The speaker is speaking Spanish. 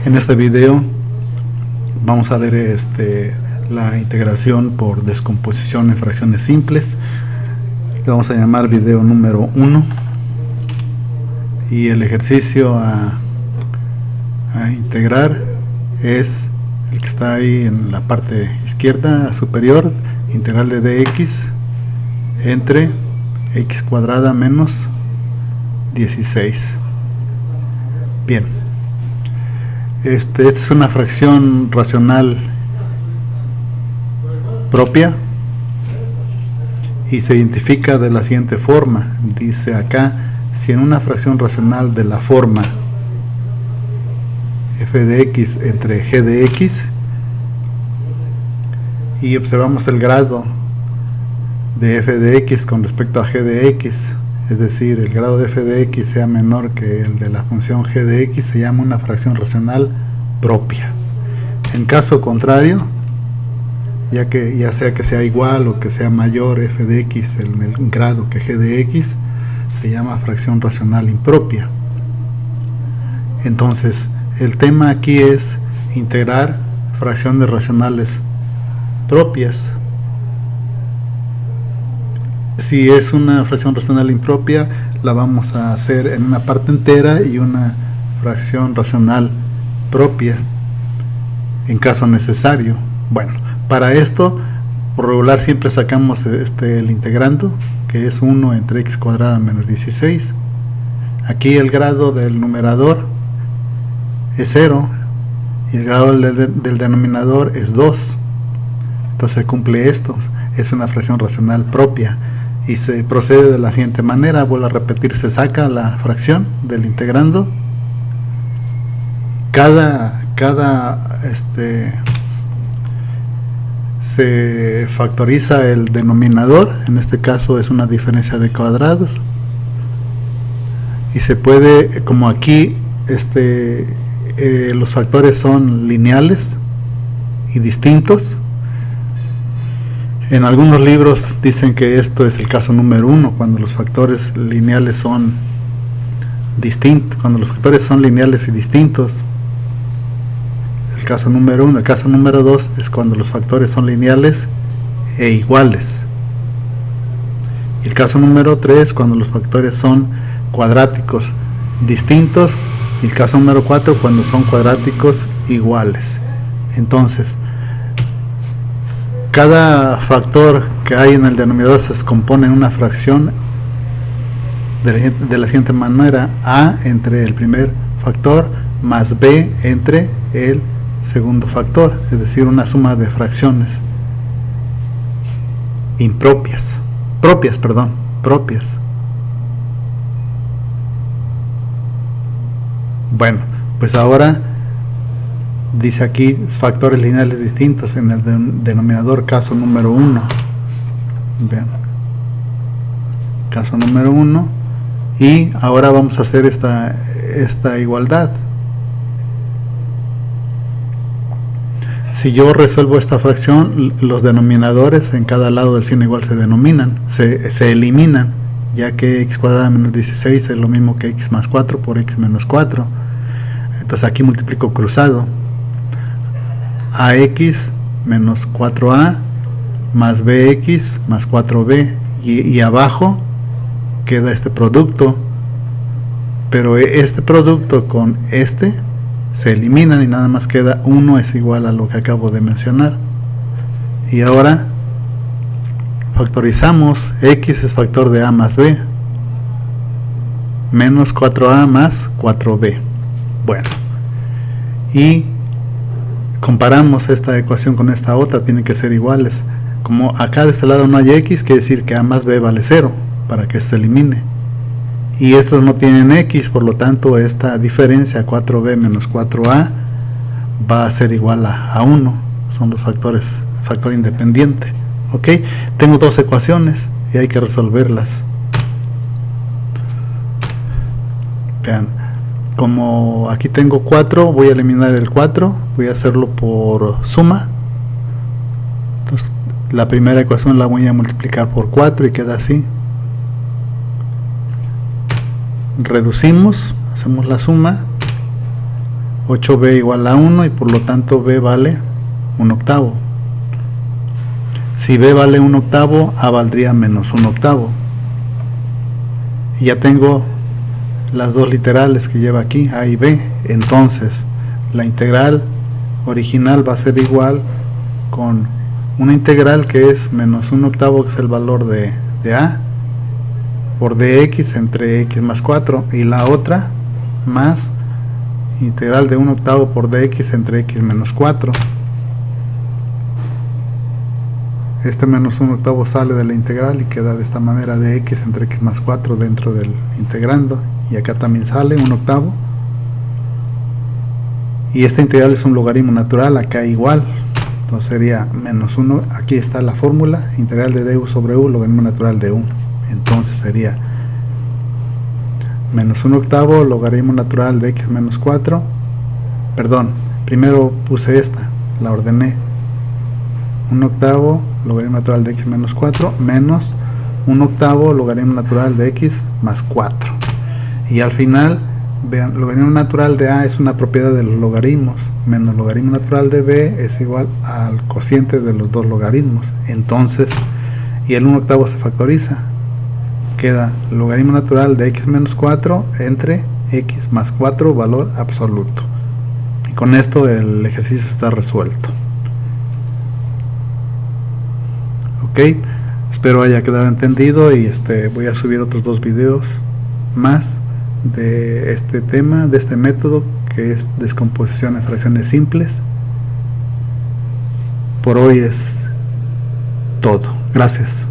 En este video vamos a ver la integración por descomposición en fracciones simples. Le vamos a llamar video número 1 y el ejercicio a integrar es el que está ahí en la parte izquierda superior, integral de dx entre x cuadrada menos 16. Bien, esta es una fracción racional propia y se identifica de la siguiente forma. Dice acá, si en una fracción racional de la forma f de x entre g de x y observamos el grado de f de x con respecto a g de x, es decir, el grado de f de x sea menor que el de la función g de x, se llama una fracción racional propia. En caso contrario, ya sea que sea igual o que sea mayor f de x en el grado que g de x, se llama fracción racional impropia. Entonces, el tema aquí es integrar fracciones racionales propias. Si es una fracción racional impropia, la vamos a hacer en una parte entera y una fracción racional propia en caso necesario. Bueno, para esto por regular siempre sacamos el integrando, que es 1 entre x cuadrada menos 16. Aquí el grado del numerador es 0 y el grado del denominador es 2. Entonces cumple esto, es una fracción racional propia y se procede de la siguiente manera. Vuelvo a repetir, se saca la fracción del integrando, se factoriza el denominador, en este caso es una diferencia de cuadrados, y se puede, como aquí los factores son lineales y distintos. En algunos libros dicen que esto es el caso número 1, cuando los factores lineales son distintos, cuando los factores son lineales y distintos. El caso número 1. El caso número 2 es cuando los factores son lineales e iguales. Y el caso número 3 cuando los factores son cuadráticos distintos. Y el caso número 4 cuando son cuadráticos iguales. Entonces, cada factor que hay en el denominador se descompone en una fracción de la siguiente manera: a entre el primer factor más b entre el segundo factor, es decir, una suma de fracciones propias. Bueno, pues ahora dice aquí factores lineales distintos en el denominador, caso número 1. Vean, caso número 1, y ahora vamos a hacer esta igualdad. Si yo resuelvo esta fracción, los denominadores en cada lado del signo igual se eliminan, ya que x cuadrada menos 16 es lo mismo que x más 4 por x menos 4. Entonces aquí multiplico cruzado: ax menos 4a más bx más 4b, y abajo queda este producto, pero este producto con se eliminan y nada más queda 1 es igual a lo que acabo de mencionar. Y ahora factorizamos: x es factor de a más b, menos 4a más 4b. Bueno, y comparamos esta ecuación con esta otra, tienen que ser iguales. Como acá de este lado no hay x, quiere decir que a más b vale 0 para que se elimine, y estos no tienen x, por lo tanto esta diferencia 4b menos 4a va a ser igual a 1. Son los factores, factor independiente. Ok, tengo dos ecuaciones y hay que resolverlas. Vean, como aquí tengo 4, voy a eliminar el 4, voy a hacerlo por suma. Entonces, la primera ecuación la voy a multiplicar por 4 y queda así. Reducimos, hacemos la suma 8b igual a 1 y por lo tanto b vale 1/8. Si b vale 1/8, a valdría menos 1/8. Y ya tengo las dos literales que lleva aquí, a y b. Entonces la integral original va a ser igual con una integral que es menos 1/8, que es el valor de a, por dx entre x más 4, y la otra más integral de 1/8 por dx entre x menos 4. Este menos 1/8 sale de la integral y queda de esta manera, de x entre x más 4 dentro del integrando, y acá también sale 1/8. Y esta integral es un logaritmo natural, acá igual, entonces sería menos 1, aquí está la fórmula, integral de du sobre u, logaritmo natural de u. Entonces sería menos 1/8 logaritmo natural de x menos 4, perdón, primero puse esta, la ordené, 1/8 logaritmo natural de x menos 4 menos 1/8 logaritmo natural de x más 4. Y al final, vean, logaritmo natural de a es una propiedad de los logaritmos, menos logaritmo natural de b es igual al cociente de los dos logaritmos. Entonces, y el 1/8 se factoriza, queda logaritmo natural de x menos 4 entre x más 4, valor absoluto. Y con esto el ejercicio está resuelto. Ok, espero haya quedado entendido, y voy a subir otros 2 videos más de este tema, de este método que es descomposición en fracciones simples. Por hoy es todo. Gracias.